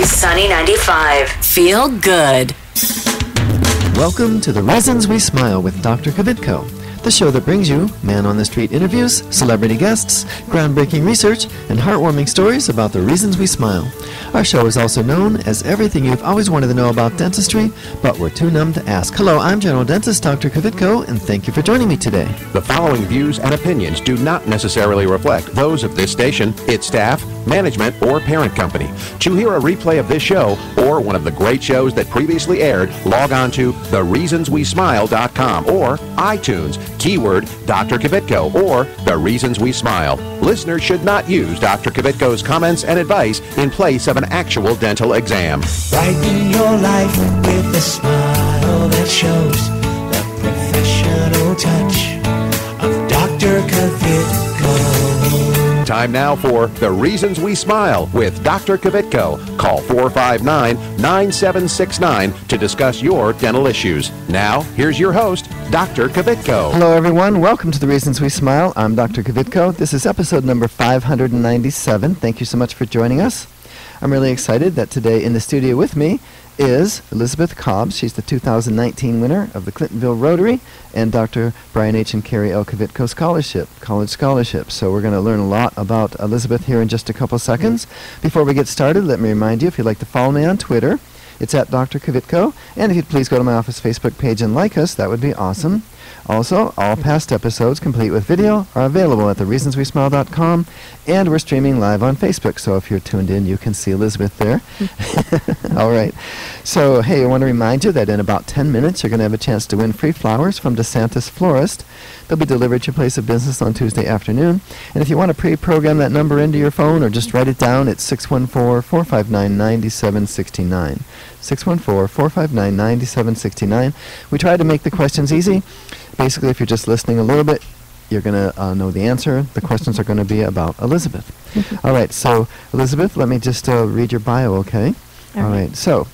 Always Sunny 95. Feel good. Welcome to The Reasons We Smile with Dr. Kvitko, the show that brings you man-on-the-street interviews, celebrity guests, groundbreaking research, and heartwarming stories about the reasons we smile. Our show is also known as everything you've always wanted to know about dentistry, but were too numb to ask. Hello, I'm General Dentist Dr. Kvitko, and thank you for joining me today. The following views and opinions do not necessarily reflect those of this station, its staff, management, or parent company. To hear a replay of this show or one of the great shows that previously aired, log on to thereasonswesmile.com or iTunes, keyword Dr. Kvitko or The Reasons We Smile. Listeners should not use Dr. Kvitko's comments and advice in place of an actual dental exam. Brighten your life with a smile that shows the professional touch of Dr. Kvitko. Time now for The Reasons We Smile with Dr. Kvitko. Call 459-9769 to discuss your dental issues. Now, here's your host, Dr. Kvitko. Hello, everyone. Welcome to The Reasons We Smile. I'm Dr. Kvitko. This is episode number 597. Thank you so much for joining us. I'm really excited that today in the studio with me is Elisabeth Cobbs. She's the 2019 winner of the Clintonville Rotary and Dr. Brian H. and Carrie L. Kvitko College Scholarship. So we're going to learn a lot about Elisabeth here in just a couple seconds. Before we get started, let me remind you, if you'd like to follow me on Twitter, it's at Dr. Kvitko. And if you'd please go to my office Facebook page and like us, that would be awesome. Also, all past episodes, complete with video, are available at thereasonswesmile.com, and we're streaming live on Facebook, so if you're tuned in, you can see Elisabeth there. All right. So, hey, I want to remind you that in about 10 minutes, you're going to have a chance to win free flowers from DeSantis Florist. They'll be delivered to your place of business on Tuesday afternoon. And if you want to pre-program that number into your phone or just write it down, it's 614-459-9769. 614-459-9769. We try to make the questions easy. Basically, if you're just listening a little bit, you're going to know the answer. The questions are going to be about Elisabeth. All right, so Elisabeth, let me just read your bio, okay? All right, so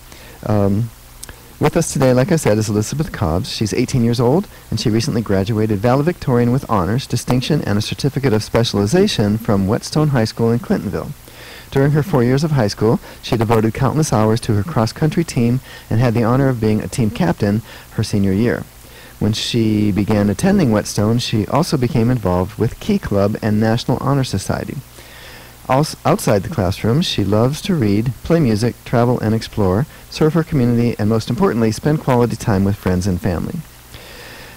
with us today, like I said, is Elisabeth Cobbs. She's 18 years old, and she recently graduated valedictorian with honors, distinction, and a certificate of specialization from Whetstone High School in Clintonville. During her 4 years of high school, she devoted countless hours to her cross-country team and had the honor of being a team captain her senior year. When she began attending Whetstone, she also became involved with Key Club and National Honor Society. Outside the classroom, she loves to read, play music, travel and explore, serve her community, and most importantly, spend quality time with friends and family.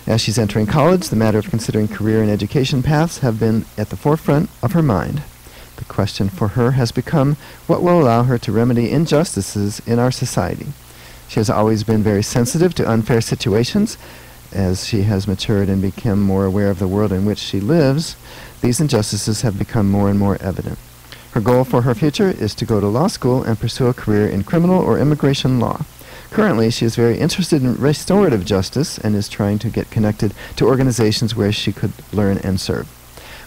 As she's entering college, the matter of considering career and education paths have been at the forefront of her mind. The question for her has become what will allow her to remedy injustices in our society. She has always been very sensitive to unfair situations. As she has matured and become more aware of the world in which she lives, these injustices have become more and more evident. Her goal for her future is to go to law school and pursue a career in criminal or immigration law. Currently, she is very interested in restorative justice and is trying to get connected to organizations where she could learn and serve.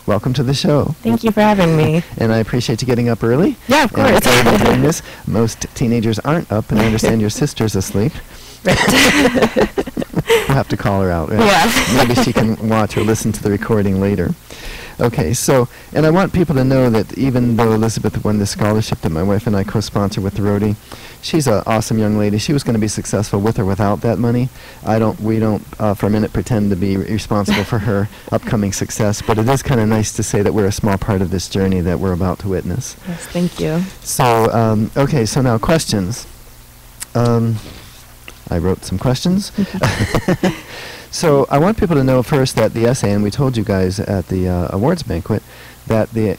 Welcome to the show. Thank you for having me. And I appreciate you getting up early. Yeah, of course. And doing this. Most teenagers aren't up, and I understand your sister's asleep. Right. We'll have to call her out, right? Yeah. Maybe she can watch or listen to the recording later. Okay, so, and I want people to know that even though Elisabeth won this scholarship that my wife and I co-sponsor with the Rotary, she's an awesome young lady. She was going to be successful with or without that money. We don't for a minute pretend to be responsible for her upcoming success, but it is kind of nice to say that we're a small part of this journey that we're about to witness. Yes, thank you. So, okay, so now questions. I wrote some questions. So I want people to know first that the essay, and we told you guys at the awards banquet, that the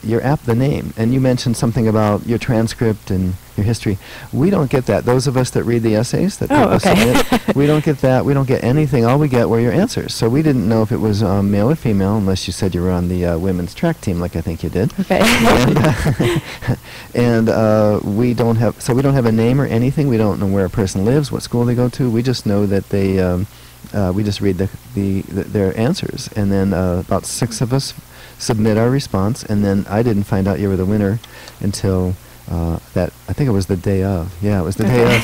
name, and you mentioned something about your transcript and your history. We don't get that. Those of us that read the essays that people submit, we don't get that. We don't get anything. All we get were your answers. So we didn't know if it was male or female, unless you said you were on the women's track team, like I think you did. Okay. And we don't have a name or anything. We don't know where a person lives, what school they go to. We just know that they. We just read their answers, and then about 6 of us submit our response, and then I didn't find out you were the winner until I think it was the day of. Yeah, it was the day of.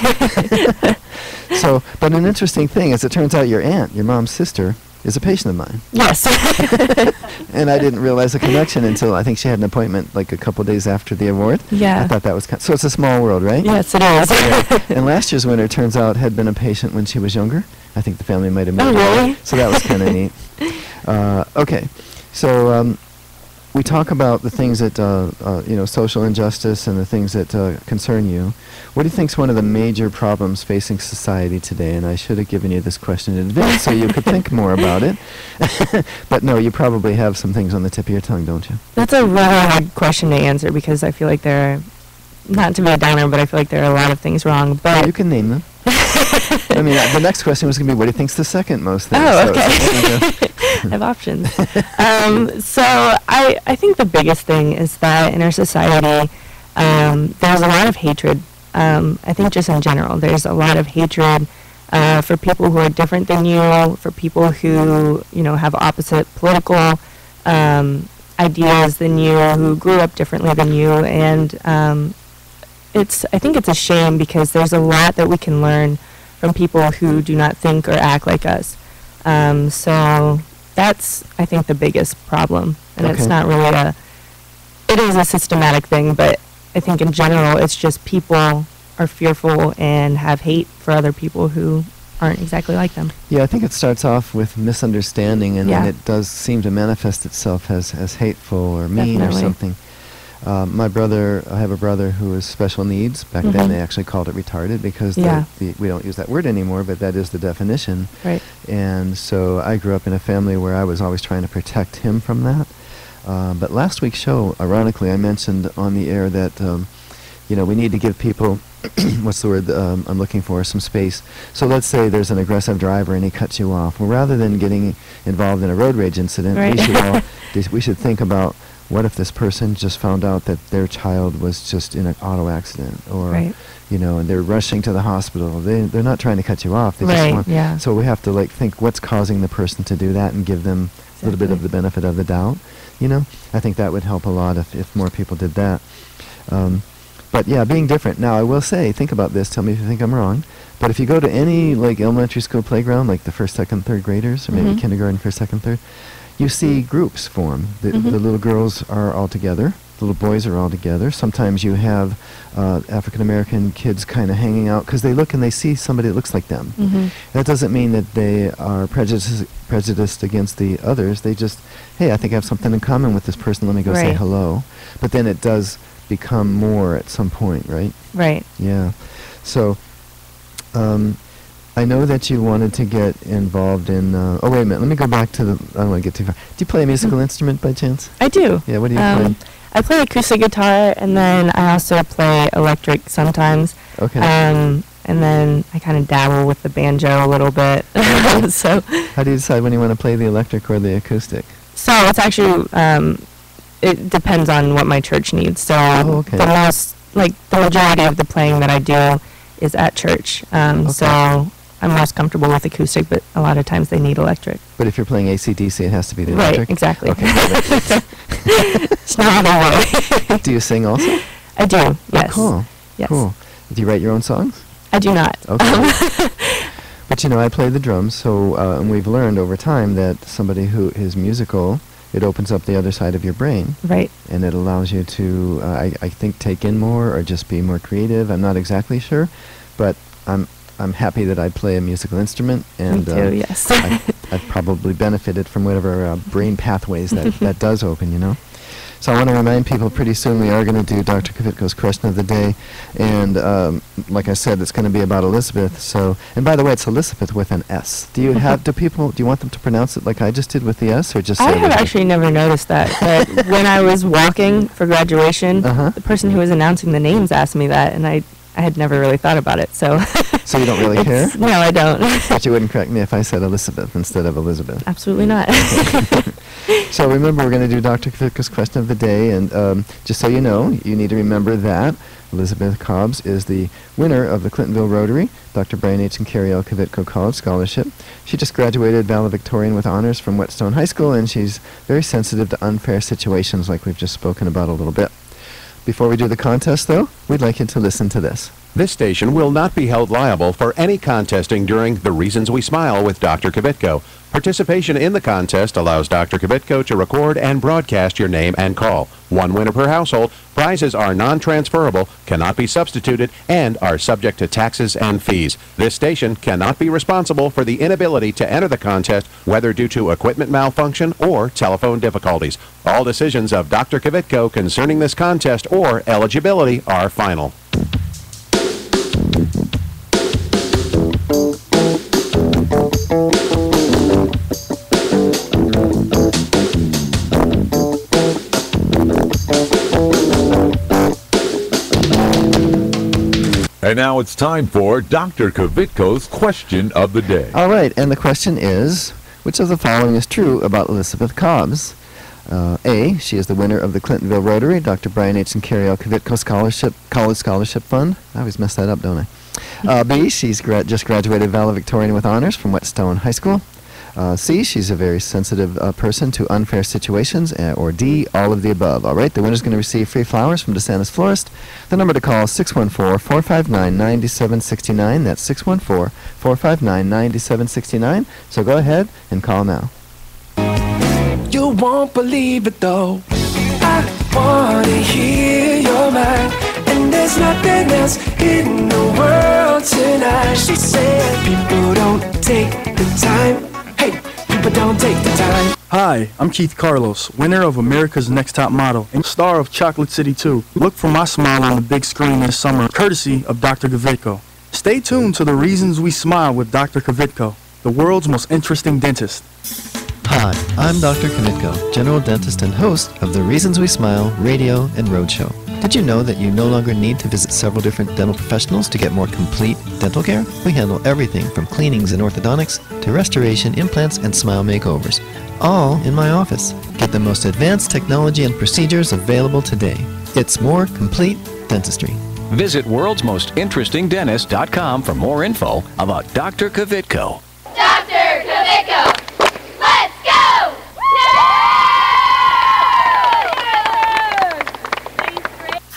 So, but an interesting thing, as it turns out, your aunt, your mom's sister, is a patient of mine. Yes. And I didn't realize the connection until I think she had an appointment like a couple days after the award. Yeah. I thought that was so it's a small world, right? Yes, it is. Yeah. And last year's winner, turns out, had been a patient when she was younger. I think the family might have Oh, moved her. really? So that was kind of neat. Okay. So we talk about the things that, social injustice and the things that concern you. What do you think is one of the major problems facing society today? And I should have given you this question in advance so you could think more about it. But no, you probably have some things on the tip of your tongue, don't you? That's a really hard question to answer because I feel like there are, not to be a downer, but I feel like there are a lot of things wrong. But You can name them. I mean, the next question was going to be, what do you think's the second most thing? Oh, So okay. there you go. I have options. So I think the biggest thing is that in our society, there's a lot of hatred. I think just in general, there's a lot of hatred for people who are different than you, for people who, have opposite political ideas than you, who grew up differently than you. And I think it's a shame because there's a lot that we can learn from people who do not think or act like us. So that's, I think, the biggest problem. And it's Okay. not really it is a systematic thing, but I think in general it's just people are fearful and have hate for other people who aren't exactly like them. Yeah, I think it starts off with misunderstanding, and then Yeah. it does seem to manifest itself as hateful or mean Definitely. or something. I have a brother who has special needs. Back then Mhm. they actually called it retarded because Yeah. we don't use that word anymore, but that is the definition. Right. And so I grew up in a family where I was always trying to protect him from that. But last week's show, ironically, I mentioned on the air that, we need to give people, what's the word I'm looking for, some space. So let's say there's an aggressive driver and he cuts you off. Well, rather than getting involved in a road rage incident, Right. we should think about, what if this person just found out that their child was just in an auto accident, or Right. and they're rushing to the hospital. They're not trying to cut you off. They just Right, want. yeah. So we have to think what's causing the person to do that and give them a little bit of the Exactly. benefit of the doubt. I think that would help a lot if more people did that. But yeah, being different. Now I will say, think about this. Tell me if you think I'm wrong. But if you go to any elementary school playground, like the first, second, third graders, or maybe Mhm. kindergarten, first, second, third, you see groups form. The Mhm. little girls are all together. The little boys are all together. Sometimes you have African American kids kind of hanging out because they look and they see somebody that looks like them. Mhm. That doesn't mean that they are prejudiced against the others. They just, hey, I think I have something in common with this person. Let me go say Right. hello. But then it does become more at some point, right? Right. Yeah. So, I know that you wanted to get involved in. Oh, wait a minute. Let me go back to the. I don't want to get too far. Do you play a musical instrument by chance? I do. Yeah. What do you play? I play acoustic guitar, and then I also play electric sometimes. Okay. And then I kind of dabble with the banjo a little bit. So How do you decide when you want to play the electric or the acoustic? it's actually it depends on what my church needs. So Oh, okay. the majority of the playing that I do is at church. So I'm most comfortable with acoustic, but a lot of times they need electric. But if you're playing AC/DC, it has to be the Right, electric. exactly. Okay. got it. It's not other way. Do you sing also? I do, yes. Oh, cool. Yes. Cool. Do you write your own songs? I do not. Okay. But I play the drums, so and we've learned over time that somebody who is musical, it opens up the other side of your brain, Right. and it allows you to, I think, take in more or just be more creative. I'm not exactly sure, but I'm happy that I play a musical instrument, and Me too, yes. I've probably benefited from whatever brain pathways that does open, So I want to remind people pretty soon we are going to do Dr. Kvitko's question of the day, and like I said, it's going to be about Elisabeth. So, and by the way, it's Elisabeth with an S. Do you want them to pronounce it like I just did with the S, or just? I say have Elizabeth? actually never noticed that, but when I was walking for graduation, Uh-huh. the person who was announcing the names asked me that, and I had never really thought about it, so. So you don't really care? No, I don't. But you wouldn't correct me if I said Elisabeth instead of Elizabeth. Absolutely not. So remember, we're going to do Dr. Kvitko's question of the day, and just so you know, you need to remember that Elisabeth Cobbs is the winner of the Clintonville Rotary, Dr. Brian H. and Carrie L. Kvitko College Scholarship. She just graduated valedictorian with honors from Whetstone High School, and she's very sensitive to unfair situations like we've just spoken about a little bit. Before we do the contest, though, we'd like you to listen to this. This station will not be held liable for any contesting during The Reasons We Smile with Dr. Kvitko. Participation in the contest allows Dr. Kvitko to record and broadcast your name and call. One winner per household. Prizes are non-transferable, cannot be substituted, and are subject to taxes and fees. This station cannot be responsible for the inability to enter the contest, whether due to equipment malfunction or telephone difficulties. All decisions of Dr. Kvitko concerning this contest or eligibility are final. And now it's time for Dr. Kvitko's question of the day. All right, and the question is, which of the following is true about Elisabeth Cobbs? A, she is the winner of the Clintonville Rotary, Dr. Brian H. and Carrie L. Kvitko College Scholarship Fund. I always mess that up, don't I? B, she's just graduated valedictorian with honors from Whetstone High School. C, she's a very sensitive person to unfair situations. Or D, all of the above. All right, the winner's going to receive free flowers from DeSantis Florist. The number to call is 614-459-9769. That's 614-459-9769. So go ahead and call now. You won't believe it though. I wanna hear your mind, and there's nothing else in the world tonight. She said people don't take the time. Hey, people don't take the time. Hi, I'm Keith Carlos, winner of America's Next Top Model and star of Chocolate City 2. Look for my smile on the big screen this summer, courtesy of Dr. Kvitko. Stay tuned to The Reasons We Smile with Dr. Kvitko, the world's most interesting dentist. Hi, I'm Dr. Kvitko, general dentist and host of The Reasons We Smile radio and roadshow. Did you know that you no longer need to visit several different dental professionals to get more complete dental care? We handle everything from cleanings and orthodontics to restoration, implants, and smile makeovers, all in my office. Get the most advanced technology and procedures available today. It's more complete dentistry. Visit worldsmostinterestingdentist.com for more info about Dr. Kvitko. Dr. Kvitko! Let's go!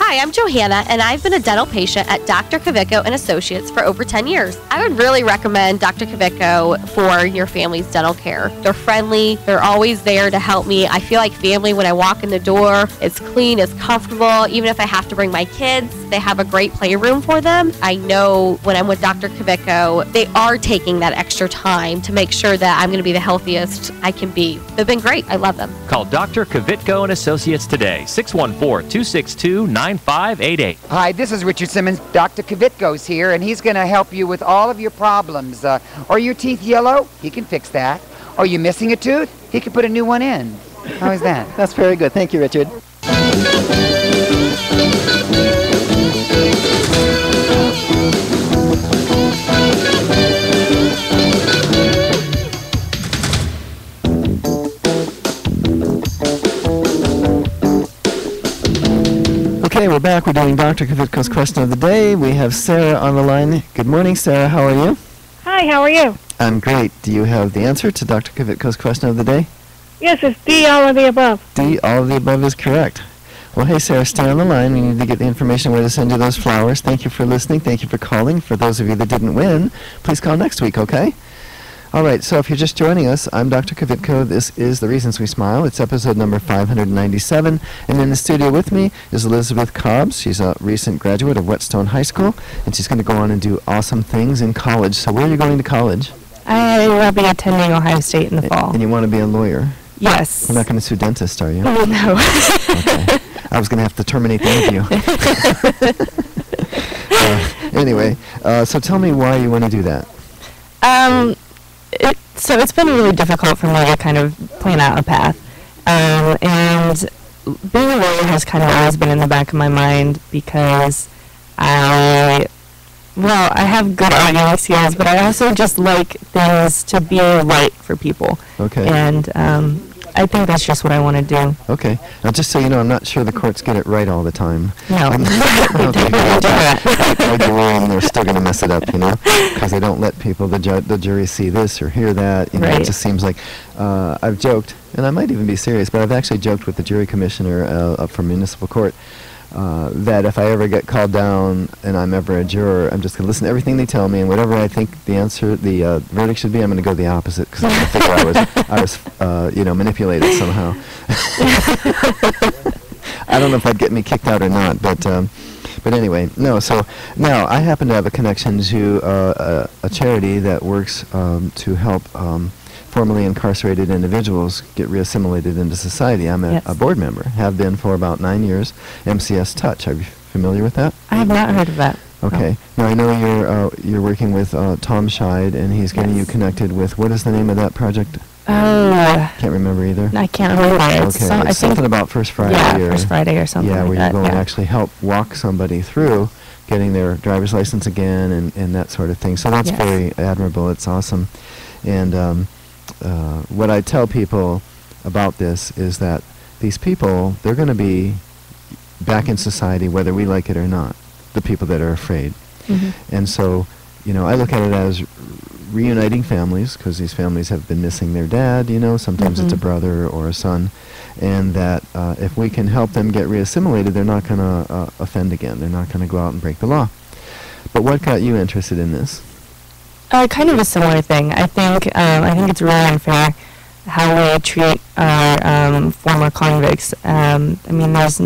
Hi, I'm Johanna, and I've been a dental patient at Dr. Kvitko and Associates for over 10 years. I would really recommend Dr. Kvitko for your family's dental care. They're friendly. They're always there to help me. I feel like family when I walk in the door. It's clean, it's comfortable. Even if I have to bring my kids, they have a great playroom for them. I know when I'm with Dr. Kvitko, they are taking that extra time to make sure that I'm going to be the healthiest I can be. They've been great. I love them. Call Dr. Kvitko and Associates today, 614-262-9588. Hi, this is Richard Simmons. Dr. Kvitko's here, and he's going to help you with all of your problems. Are your teeth yellow? He can fix that. Are you missing a tooth? He can put a new one in. How is that? That's very good. Thank you, Richard. Okay, we're back. We're doing Dr. Kvitko's question of the day. We have Sarah on the line. Good morning, Sarah. How are you? Hi, how are you? I'm great. Do you have the answer to Dr. Kvitko's question of the day? Yes, it's D, all of the above. D, all of the above is correct. Well, hey, Sarah, stay on the line. We need to get the information where to send you those flowers. Thank you for listening. Thank you for calling. For those of you that didn't win, please call next week, okay? All right, so if you're just joining us, I'm Dr. Kvitko. This is The Reasons We Smile. It's episode number 597. And in the studio with me is Elisabeth Cobbs. She's a recent graduate of Whetstone High School, and she's going to go on and do awesome things in college. So where are you going to college? I will be attending Ohio State in the fall. And you want to be a lawyer? Yes. You're not going to sue dentists, are you? Oh, no. Okay. I was going to have to terminate the interview. Anyway, so tell me why you want to do that. So it's been really difficult for me to kind of plan out a path. And being a lawyer has kind of always been in the back of my mind because I have good arguing skills, but I also just like things to be right for people. Okay. And I think that's just what I want to do. Okay. Now, just so you know, I'm not sure the courts get it right all the time. No. They're still going to mess it up, you know, because they don't let people, the jury see this or hear that. You know, right. It just seems like I've joked, and I might even be serious, but I've actually joked with the jury commissioner from municipal court that if I ever get called down and I'm ever a juror, I'm just going to listen to everything they tell me, and whatever I think the verdict should be, I'm going to go the opposite, because I figure I was manipulated somehow. I don't know if that'd get me kicked out or not, but anyway, no. So now I happen to have a connection to a charity that works to help formerly incarcerated individuals get reassimilated into society. I'm a board member, have been for about 9 years. MCS Touch. Are you familiar with that? I have not heard of that. Okay. No. Now I know you're working with Tom Scheid, and he's getting you connected with, what is the name of that project? Oh. Can't remember either. I can't remember. It's Okay. It's something about First Friday. Yeah, First Friday or something. Yeah, like where that. you go and actually help walk somebody through getting their driver's license again and that sort of thing. So that's very admirable. It's awesome. And what I tell people about this is that these people, they're going to be back in society whether we like it or not, the people that are afraid. Mm-hmm. And so, I look at it as reuniting families, because these families have been missing their dad, sometimes it's a brother or a son, and that if we can help them get reassimilated, they're not going to offend again. They're not going to go out and break the law. But what got you interested in this? Kind of a similar thing. I think it's really unfair how we treat our former convicts. There's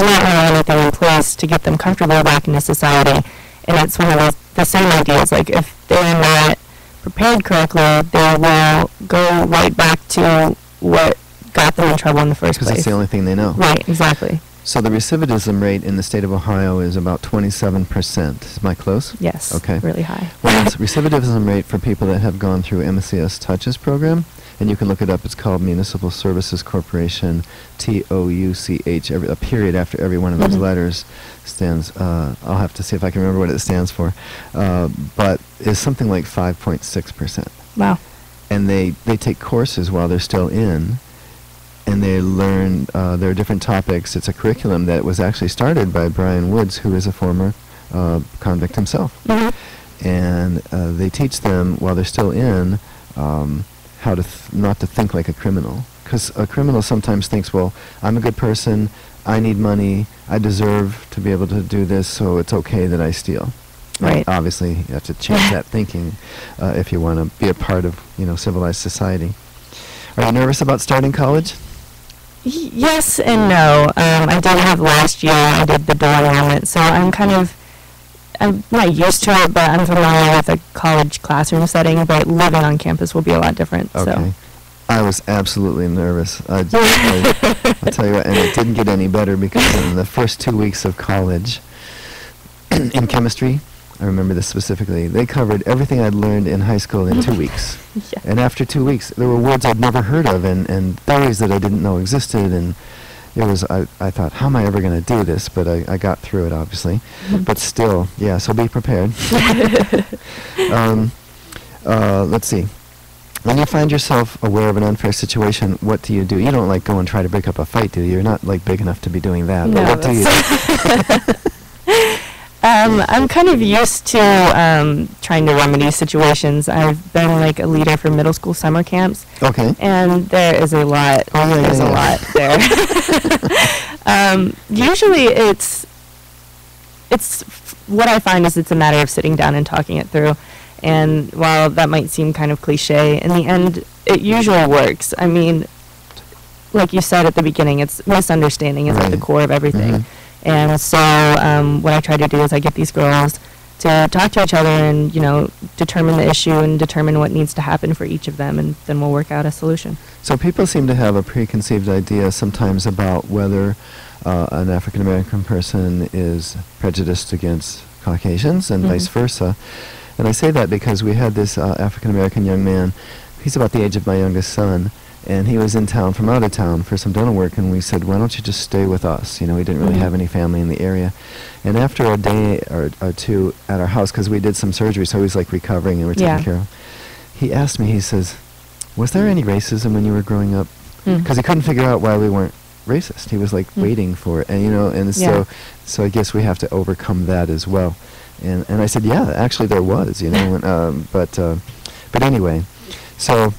not really anything in place to get them comfortable back into society, and it's one of the same ideas. Like, if they're not prepared correctly, they will go right back to what got them in trouble in the first place. Because it's the only thing they know. Right, exactly. So the recidivism rate in the state of Ohio is about 27%. Am I close? Yes. Okay. Really high. Well, it's recidivism rate for people that have gone through MCS Touches program, and you can look it up. It's called Municipal Services Corporation, TOUCH. A period after every one of those letters stands. I'll have to see if I can remember what it stands for, but it's something like 5.6%. Wow. And they take courses while they're still in. And they learn, there are different topics. It's a curriculum that was actually started by Brian Woods, who is a former convict himself. Mm-hmm. And they teach them, while they're still in, how to not to think like a criminal. Because a criminal sometimes thinks, well, I'm a good person, I need money, I deserve to be able to do this, so it's okay that I steal. Right. Obviously, you have to change that thinking if you want to be a part of, civilized society. Are you nervous about starting college? Yes and no. I did have last year, I did the dual enrollment, so I'm not used to it, but I'm familiar with a college classroom setting, but living on campus will be a lot different. Okay. So. I was absolutely nervous. I'll tell you what, and it didn't get any better, because in the first 2 weeks of college, in chemistry, I remember this specifically, they covered everything I'd learned in high school in 2 weeks. Yeah. And after 2 weeks, there were words I'd never heard of and theories that I didn't know existed, and it was, I thought, how am I ever going to do this? But I got through it, obviously. But still, yeah, so be prepared. Let's see. When you find yourself aware of an unfair situation, what do? You don't go and try to break up a fight, do you? You're not big enough to be doing that. No, but what do you do? I'm kind of used to trying to remedy situations. I've been a leader for middle school summer camps. Okay. And there is a lot. There's a lot there. Usually it's what I find is it's a matter of sitting down and talking it through. And while that might seem kind of cliche, in the end, it usually works. I mean, like you said at the beginning, it's misunderstanding is at the core of everything. Mm-hmm. And so what I try to do is I get these girls to talk to each other and, determine the issue and determine what needs to happen for each of them, and then we'll work out a solution. So people seem to have a preconceived idea sometimes about whether an African-American person is prejudiced against Caucasians and vice versa. And I say that because we had this African-American young man, he's about the age of my youngest son, and he was in town from out of town for some dental work, and we said, why don't you just stay with us? He didn't really have any family in the area. And after a day or two at our house, because we did some surgery, so he was recovering and we're taking care of, he asked me, he says, was there any racism when you were growing up? Because he couldn't figure out why we weren't racist. He was waiting for it, and so I guess we have to overcome that as well. And I said, yeah, actually there was, but anyway, so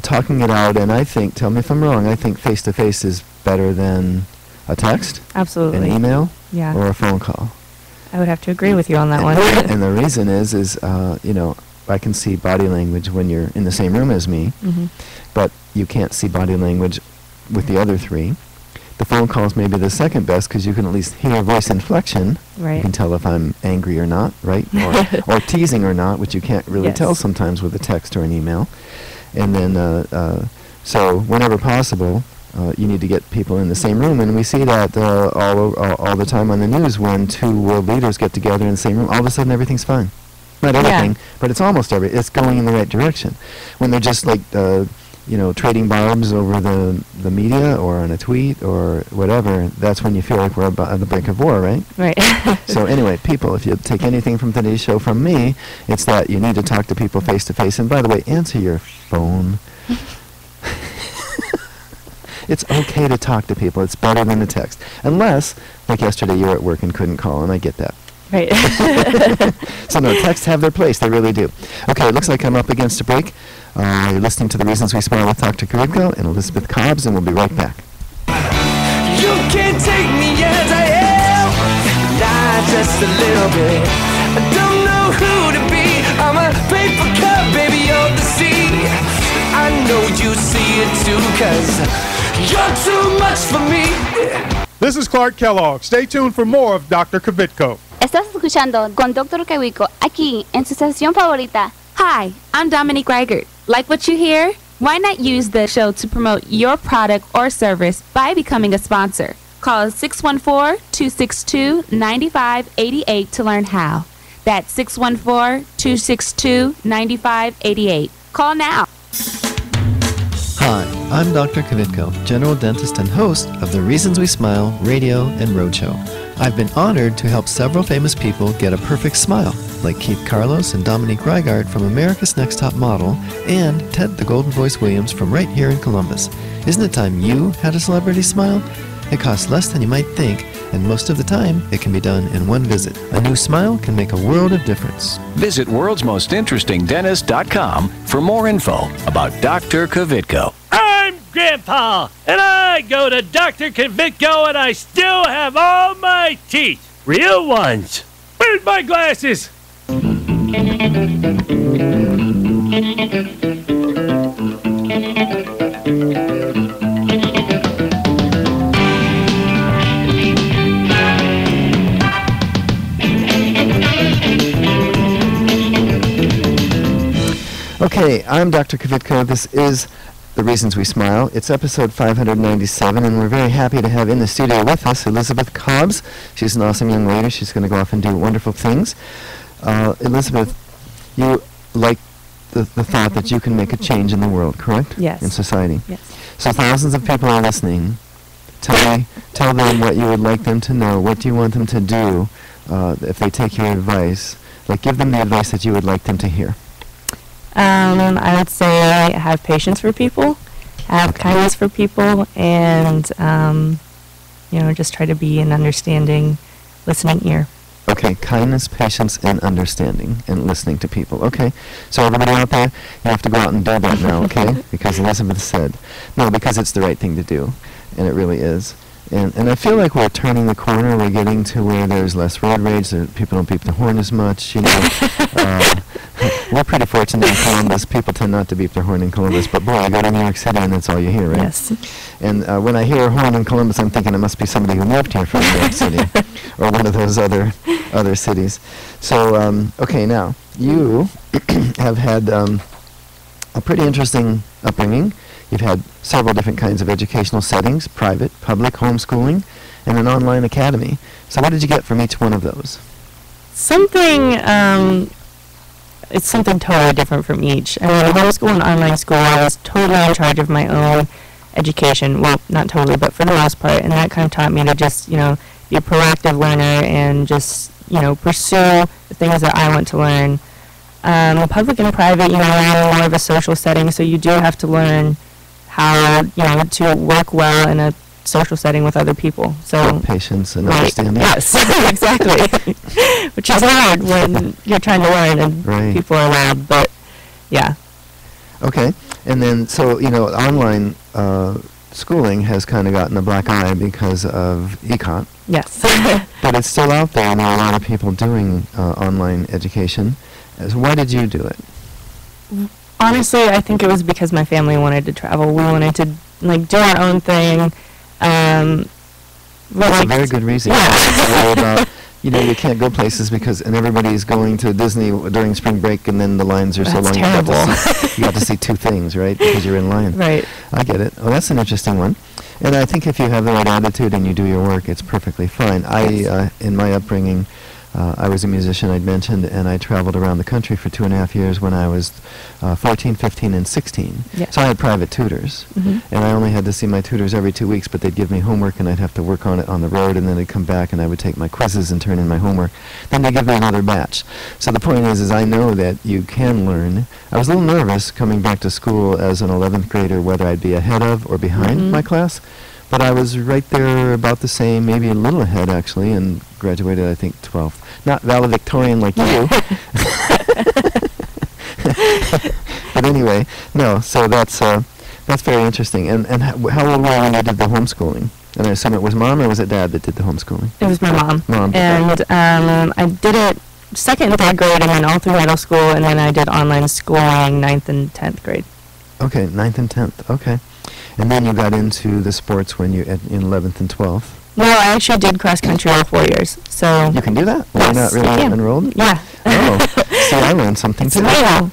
talking it out, and I think, tell me if I'm wrong, I think face-to-face is better than A text? Absolutely. An email? Yeah. Or a phone call? I would have to agree with you on that one. And the reason is I can see body language when you're in the same room as me, but you can't see body language with the other three. The phone calls may be the second best because you can at least hear voice inflection. Right. You can tell if I'm angry or not, right? Or teasing or not, which you can't really tell sometimes with a text or an email. And then, so whenever possible, you need to get people in the same room. And we see that all the time on the news when two world leaders get together in the same room. All of a sudden, everything's fine. Not everything, but it's almost everything. It's going in the right direction. When they're just like, trading barbs over the media or on a tweet or whatever, that's when you feel like we're on the brink of war, right? Right. So anyway, people, if you take anything from today's show from me, it's that you need to talk to people face to face. And by the way, answer your phone. It's okay to talk to people. It's better than a text. Unless, like yesterday, you were at work and couldn't call, and I get that. Right. So no, texts have their place. They really do. Okay, it looks like I'm up against a break. You're listening to The Reasons We Smile with Dr. Kvitko and Elisabeth Cobbs, and we'll be right back. You can't take me as I am, not just a little bit. I don't know who to be. I'm a paper cup, baby, of the sea. I know you see it too, 'cause you're too much for me. This is Clark Kellogg. Stay tuned for more of Dr. Kvitko. Estás escuchando con Dr. Kvitko aquí en su estación favorita. Hi, I'm Dominique Reichert. Like what you hear? Why not use the show to promote your product or service by becoming a sponsor? Call 614-262-9588 to learn how. That's 614-262-9588. Call now. Hi, I'm Dr. Kvitko, general dentist and host of The Reasons We Smile radio and roadshow. I've been honored to help several famous people get a perfect smile, like Keith Carlos and Dominique Reigard from America's Next Top Model, and Ted the Golden Voice Williams from right here in Columbus. Isn't it time you had a celebrity smile? It costs less than you might think, and most of the time, it can be done in one visit. A new smile can make a world of difference. Visit worldsmostinterestingdentist.com for more info about Dr. Kvitko. I'm Grandpa, and I go to Dr. Kvitko, and I still have all my teeth. Real ones. Where's my glasses? Okay, I'm Dr. Kvitko. This is The Reasons We Smile. It's episode 597, and we're very happy to have in the studio with us Elisabeth Cobbs. She's an awesome young lady. She's going to go off and do wonderful things. Elisabeth, you like the thought that you can make a change in the world, correct? Yes. In society. Yes. So thousands of people are listening. Tell them what you would like them to know. What do you want them to do if they take your advice? Like, give them the advice that you would like them to hear. I would say have patience for people, have kindness for people, and, just try to be an understanding, listening ear. Okay, kindness, patience, and understanding, and listening to people. Okay, so everybody out there, you have to go out and do that now, okay? Because Elisabeth said. No, because it's the right thing to do, and it really is. And I feel like we're turning the corner. We're getting to where there's less road rage. People don't beep the horn as much. We're pretty fortunate in Columbus. People tend not to beep their horn in Columbus. But boy, I go to New York City and that's all you hear, right? Yes. And when I hear a horn in Columbus, I'm thinking it must be somebody who moved here from New York City or one of those other cities. So, okay, now, you have had a pretty interesting upbringing. You've had several different kinds of educational settings, private, public, homeschooling, and an online academy. So what did you get from each one of those? It's something totally different from each. I mean, homeschool and online school, I was totally in charge of my own education. Well, not totally, but for the most part. And that kind of taught me to just, be a proactive learner and just, pursue the things that I want to learn. Public and private, are more of a social setting, so you do have to learn how, to work well in a social setting with other people. So patience and understanding. Yes, exactly. Which is hard when you're trying to learn and people are loud, but yeah. Okay. And then, so, online, schooling has kind of gotten a black eye because of econ. Yes. But it's still out there, and there are a lot of people doing online education. So why did you do it? Honestly, I think it was because my family wanted to travel. We wanted to do our own thing. That's a very good reason. Yeah. About, you can't go places and everybody's going to Disney during spring break, and then the lines are so long. Terrible. You got to see two things, right? Because you're in line. Right. I get it. Oh, that's an interesting one. And I think if you have the right attitude and you do your work, it's perfectly fine. In my upbringing, I was a musician, I'd mentioned, and I traveled around the country for 2.5 years when I was 14, 15, and 16. Yeah. So I had private tutors, and I only had to see my tutors every 2 weeks, but they'd give me homework, and I'd have to work on it on the road, and then they'd come back, and I would take my quizzes and turn in my homework. Then they'd give me another batch. So the point is I know that you can learn. I was a little nervous coming back to school as an 11th grader whether I'd be ahead of or behind my class. But I was right there about the same, maybe a little ahead actually, and graduated, I think, 12th. Not valedictorian like you. But anyway, no, so that's very interesting. And how old were you when you did the homeschooling? And I assume it was Mom or was it Dad that did the homeschooling? It was my mom. Mom. And I did it 2nd and 3rd grade and then all through middle school, and then I did online schooling 9th and 10th grade. Okay, 9th and 10th, okay. And then you got into the sports when you in 11th and 12th. No, I actually did cross country all 4 years. So you can do that? Yes, You're not really enrolled? Yeah. Oh, see, I learned something too. Okay.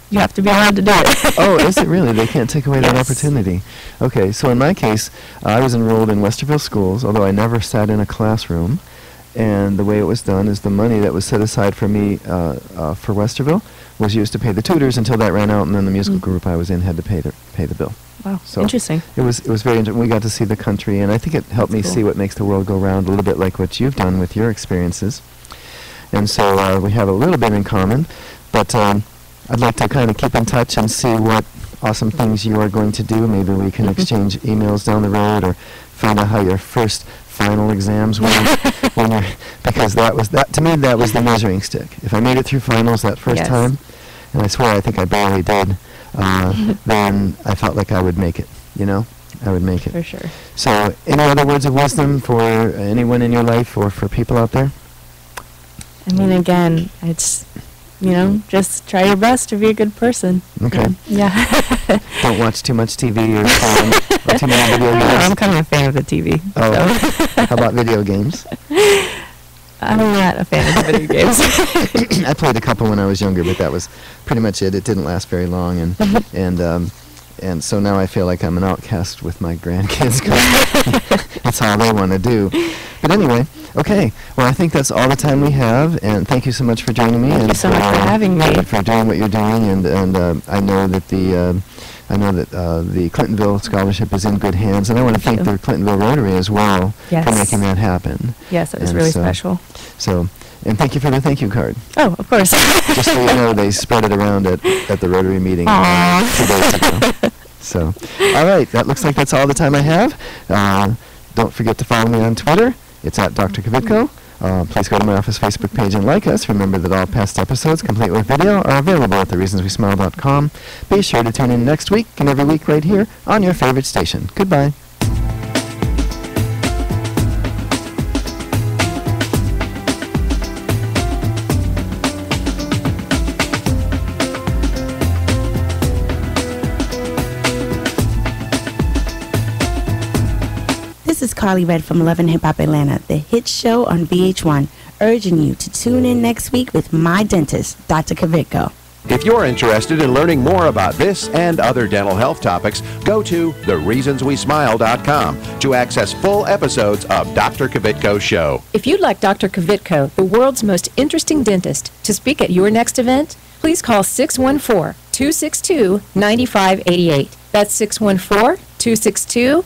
You have to be allowed to do it. Oh, is it really? They can't take away that Yes. opportunity. Okay, so in my case, I was enrolled in Westerville schools, although I never sat in a classroom. And the way it was done is the money that was set aside for me for Westerville was used to pay the tutors until that ran out, and then the musical group I was in had to pay the bill. Wow, So interesting. It was very interesting. We got to see the country, and I think it helped me cool. see what makes the world go round, a little bit like what you've done with your experiences. And so we have a little bit in common, but I'd like to kind of keep in touch and see what awesome things you are going to do. Maybe we can exchange emails down the road, or find out how your first final exams went. Because to me that was the measuring stick. If I made it through finals that first Yes. time, and I swear I think I barely did, then I felt like I would make it. I would make it. For sure. So, any other words of wisdom for anyone in your life or for people out there? I mean, again, it's, just try your best to be a good person. Okay. Yeah. Don't watch too much TV or phone or too many video games. I'm kind of a fan of the TV. Oh, So. how about video games? I'm not a fan of the video games. I played a couple when I was younger, but that was pretty much it. It didn't last very long, and so now I feel like I'm an outcast with my grandkids. 'Cause that's all they want to do. But anyway, okay. Well, I think that's all the time we have, and thank you so much for joining me. Thank you so much for having me. For doing what you're doing, and I know that the Clintonville scholarship is in good hands, and I want to thank the Clintonville Rotary as well Yes. for making that happen. Yes, it was And really so- special. So, and thank you for the thank you card. Oh, of course. Just so you know, they spread it around at the Rotary meeting 2 days ago. So, all right, that looks like that's all the time I have. Don't forget to follow me on Twitter. It's at Dr. Kvitko. Please go to my office Facebook page and like us. Remember that all past episodes, complete with video, are available at thereasonswesmile.com. Be sure to tune in next week and every week right here on your favorite station. Goodbye. This is Carly Red from Love and Hip Hop Atlanta, the hit show on VH1, urging you to tune in next week with my dentist, Dr. Kvitko. If you're interested in learning more about this and other dental health topics, go to thereasonswesmile.com to access full episodes of Dr. Kvitko's show. If you'd like Dr. Kvitko, the world's most interesting dentist, to speak at your next event, please call 614-262-9588. That's 614-262-9588.